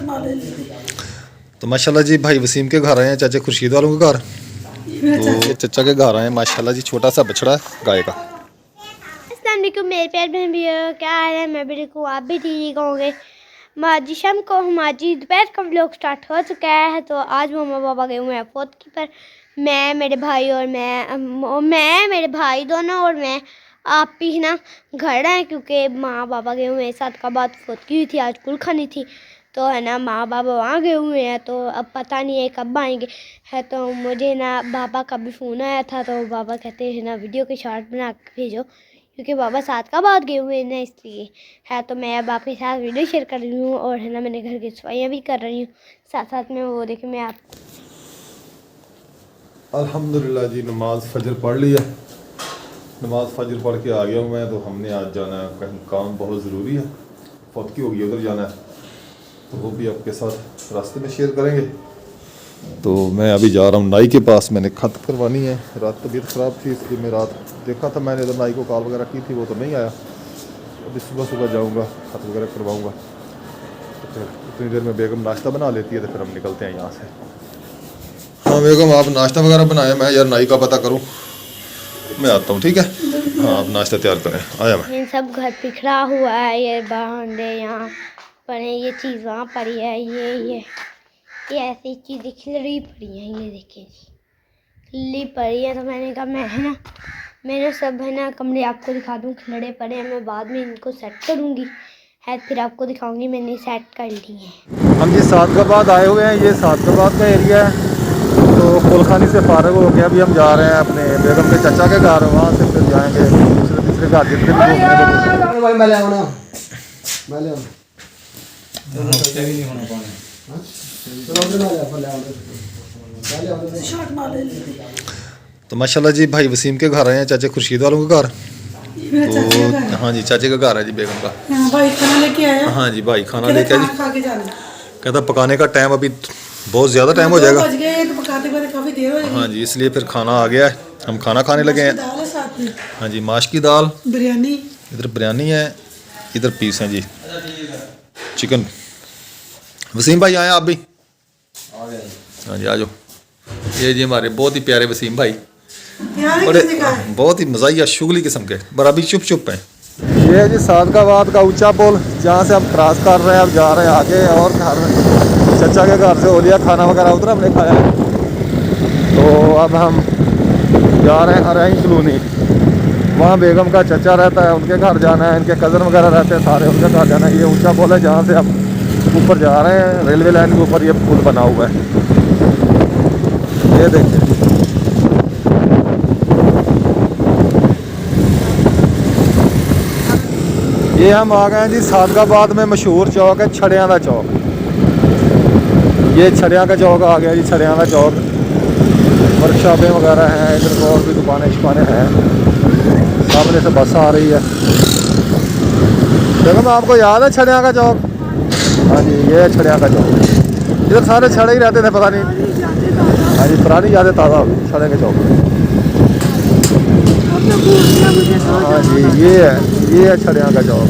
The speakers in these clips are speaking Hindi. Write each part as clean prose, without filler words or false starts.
तो माशाल्लाह जी भाई वसीम के घर आए हैं, चाचा खुर्शीद वालों के घर। तो चाचा के घर आए हैं माशाल्लाह जी, छोटा सा बछड़ा है गाय का। अस्सलाम वालेकुम मेरे प्यार बहन भी क्या हाल है। मैं भी ठीक हूँ, आप भी ठीक होंगे। आज शाम को हमारी दोपहर का व्लॉग स्टार्ट हो चुका है। तो आज मम्मा पापा गए हुए हैं फोत की पर मैं मेरे भाई और मैं मेरे भाई दोनों और मैं आप ही ना घर आए, क्योंकि माँ बाबा गए हुए हैं। साथ का बात फोत की हुई थी, आज कुल खानी थी तो है ना, माँ बाबा वहाँ गए हुए हैं। तो अब पता नहीं है कब आएंगे। है तो मुझे ना बाबा का भी फ़ोन आया था, तो बाबा कहते हैं ना वीडियो के शॉर्ट बना के भेजो, क्योंकि बाबा साथ का बात गए हुए हैं ना, इसलिए। है तो मैं अब आपके साथ वीडियो शेयर कर रही हूँ और है ना मैंने घर की सफाइयाँ भी कर रही हूँ साथ साथ में। वो देखिए मैं आप अल्हम्दुलिल्लाह जी, नमाज फजर पढ़ लिया, नमाज फजर पढ़ के आ गया हूँ मैं। तो हमने आज जाना है कहीं, काम बहुत ज़रूरी है, फौतकी होगी, उधर जाना है। तो वो भी आपके साथ रास्ते में शेयर करेंगे। तो मैं अभी जा रहा हूँ नाई के पास, मैंने खत करवानी है। रात तबीयत ख़राब थी इसलिए मैं रात देखा था मैंने, इधर नाई को कॉल वगैरह की थी, वो तो नहीं आया। अभी सुबह सुबह जाऊँगा, खत वगैरह करवाऊँगा। तो फिर उतनी देर में बेगम नाश्ता बना लेती है, तो फिर हम निकलते हैं यहाँ से। हाँ बेगम, आप नाश्ता वगैरह बनाए, मैं यार नाई का पता करूँ, मैं आता हूँ, ठीक है। हाँ आप नाश्ता तैयार करें, आया मैं। ये सब घर बिखरा हुआ है, ये भांडे यहाँ पर है, ये चीज़ वहाँ पड़ी है, ये ऐसी चीज़ें खिलरी पड़ी हैं, ये देखिए जी खिलरी पड़ी है। तो मैंने कहा मैं है ना, मैंने सब है ना कमरे आपको दिखा दूँ, खिलड़े पड़े हैं, मैं बाद में इनको सेट करूँगी है, फिर आपको दिखाऊंगी मैंने सेट कर ली है। हम जी सादगाबाद आए हुए हैं, ये सादगाबाद का एरिया है। तो कुलखानी से फारग हो गया, अभी हम जा रहे हैं अपने बेगम के चाचा के घर, वहाँ से फिर जाएंगे दूसरे तीसरे घर जितने भी तो माशाल्लाह जी भाई वसीम के घर आए हैं, चाचा खुर्शीद वालों के घर। तो हाँ जी चाचे का घर है जी बेगम का। भाई खाना लेके आया। हाँ जी भाई खाना लेके आया जी। खा के जाना। कहता पकाने का टाइम अभी बहुत ज़्यादा टाइम हो जाएगा। बज गए तो पकाते पकाते काफी देर हो जाएगी। हाँ जी इसलिए फिर खाना आ गया है, हम खाना खाने लगे हैं। दाल है साथ में, हाँ जी माश की दाल, बिरयानी, इधर बिरयानी है, इधर पीस हैं जी चिकन। वसीम भाई आए आप भी? हाँ जी आ जाओ। ये जी हमारे बहुत ही प्यारे वसीम भाई, बड़े बहुत ही मज़ाहिया शुगली किस्म के, बड़ा भी चुप चुप हैं। ये है जी सादगाबाद का ऊंचा पुल, जहाँ से हम क्रॉस कर रहे हैं, अब जा रहे हैं आगे। और घर चचा के घर से हो लिया खाना वगैरह, उधर हमने खाया है। तो अब हम जा रहे हैं अरैन कॉलोनी, वहाँ बेगम का चचा रहता है, उनके घर जाना है, इनके कज़न वगैरह रहते हैं सारे, उनके घर जाना है। ये ऊंचा पुल है जहाँ से हम ऊपर जा रहे हैं, रेलवे लाइन के ऊपर ये पुल बना हुआ है, ये देखिए। ये हम आ गए हैं जी सादगाबाद में मशहूर चौक है छड़ियाँ का चौक। ये छड़ियाँ का चौक आ गया जी, छड़ियाँ का चौक। वर्कशॉपें वगैरह हैं इधर, को और भी दुकानें शुकानें हैं। सामने से बस आ रही है। देखो मैं आपको याद है छड़ियाँ का चौक? हाँ जी ये है छड़ियाँ का चौक, इधर सारे छड़े ही रहते थे, पता नहीं। हाँ जी पुरानी यादें ताज़ा हो गई छड़े के चौक में। हाँ जी ये है छड़ियाँ का चौक।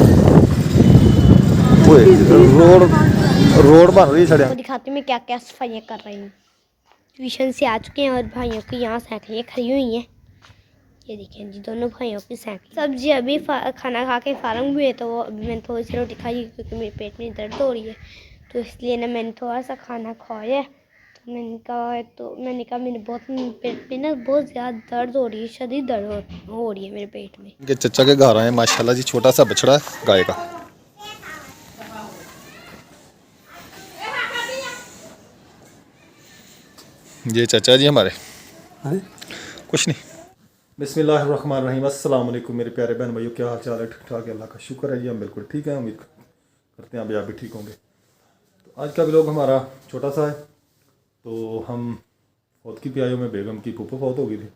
रोड बन रही है छड़ियाँ। दिखाती हूँ मैं क्या क्या सफाइयाँ कर रही हूँ। ट्यूशन से आ चुके हैं और भाइयों की यहाँ साइकिलें खड़ी हुई हैं, ये देखिए जी दोनों भाइयों की साइकिल। सब्जी अभी खाना खा के फारग हुए, तो वो अभी मैंने थोड़ी सी रोटी खाई, क्योंकि मेरे पेट में दर्द हो रही है, तो इसलिए ना मैंने थोड़ा सा खाना खाया। तो मैंने कहा मेरे बहुत पेट में ना बहुत ज़्यादा दर्द हो रही है, शदीद दर्द हो रही है मेरे पेट में। ये चचा के घर आए माशाल्लाह जी, छोटा सा बछड़ा है गाय का। ये चाचा जी हमारे कुछ नहीं। बिस्मिल्लाहिर्रहमानिर्रहीम, अस्सलाम वालेकुम मेरे प्यारे बहन भाइयों, क्या हाल चाल है? ठीक ठाक है, अल्लाह का शुक्र है जी, हम बिल्कुल ठीक हैं। उम्मीद करते हैं अभी आप भी ठीक होंगे। तो आज का व्लॉग हमारा छोटा सा है। तो हम फौत की प्यायों में बेगम की फूफो फौत हो गई थी,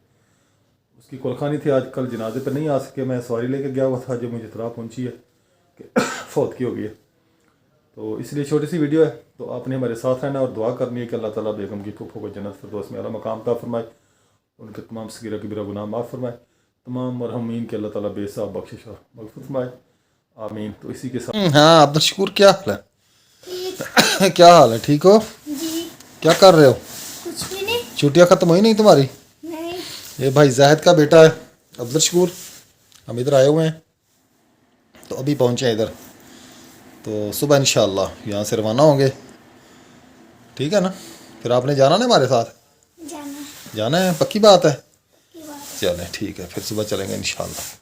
उसकी कुलखानी थी आज। कल जनाजे पर नहीं आ सके, मैं सवारी लेके गया हुआ था, जो मुझे इतला पहुंची है कि फौत की हो गई है। तो इसलिए छोटी सी वीडियो है, तो आपने हमारे साथ रहना और दुआ करनी है कि अल्लाह ताला बेगम की फूफो को जन्नत फिरदौस में आला मकाम अता फरमाए, उनके तमाम सगीरा कबीरा गुनाह माफ़ फरमाए, तमाम मरहूमीन के अल्लाह ताला बेहिसाब बख्शिश और मग़फ़िरत फरमाए, आमीन। तो इसी के साथ हाँ अब्दुल शकूर क्या हाल है? क्या हाल है, ठीक हो? जी क्या कर रहे हो? कुछ भी नहीं। छुट्टियाँ ख़त्म हुई नहीं तुम्हारी? नहीं। ये भाई जाहिद का बेटा है अफजल शकूर, हम इधर आए हुए हैं, तो अभी पहुँचे हैं इधर, तो सुबह इंशाअल्लाह यहाँ से रवाना होंगे। ठीक है ना? फिर आपने जाना ना हमारे साथ? जाना जाना है, पक्की बात है? की बात। चलें ठीक है, फिर सुबह चलेंगे इंशाअल्लाह।